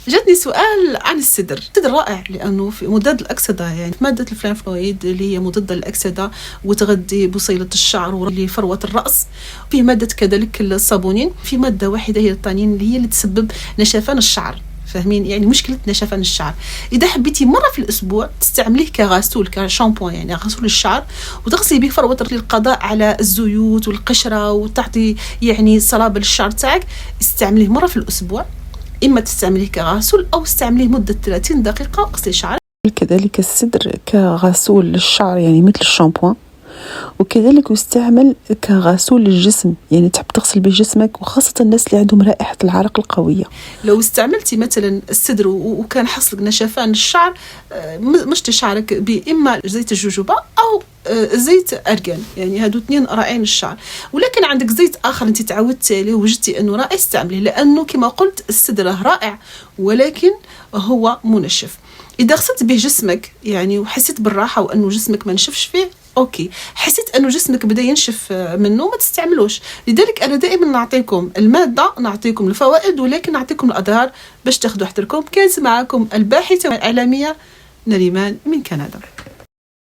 جاتني سؤال عن السدر. السدر رائع لأنه في مضاد الأكسدة، يعني مادة الفلافونويد اللي هي مضادة للأكسدة وتغذي بصيلة الشعر لفروة الرأس. في مادة كذلك الصابونين، في مادة واحدة هي الطانين اللي هي اللي تسبب نشفان الشعر. فاهمين؟ يعني مشكلة نشفان الشعر. إذا حبيتي مرة في الأسبوع تستعمليه كغسول كشامبوان، يعني غسول الشعر، وتغسلي به فروة للقضاء على الزيوت والقشرة وتعطي يعني صلابة للشعر تاعك، استعمليه مرة في الأسبوع. إما تستعمليه كغسول أو استعمليه مدة 30 دقيقة غسل شعرك. كذلك السدر كغسول للشعر يعني مثل الشامبوان، وكذلك يستعمل كغسول للجسم، يعني تحب تغسل به جسمك، وخاصة الناس اللي عندهم رائحة العرق القوية. لو استعملتي مثلا السدر وكان حصلك نشفان الشعر، مشطي شعرك بإما زيت الجوجوبا أو زيت أرغان، يعني هادو 2 رائعين للشعر. ولكن عندك زيت آخر أنت تعودت عليه وجدتي أنه رائع، استعمليه، لأنه كما قلت السدر رائع ولكن هو منشف. إذا غسلت به جسمك يعني وحسيت بالراحة وأنه جسمك ما نشفش فيه، أوكي. حسيت أنه جسمك بدأ ينشف منه، ما تستعملوش. لذلك أنا دائما نعطيكم المادة، نعطيكم الفوائد، ولكن نعطيكم الأضرار باش تاخدوا حذركم. كانت معكم الباحثة العالمية نريمان من كندا.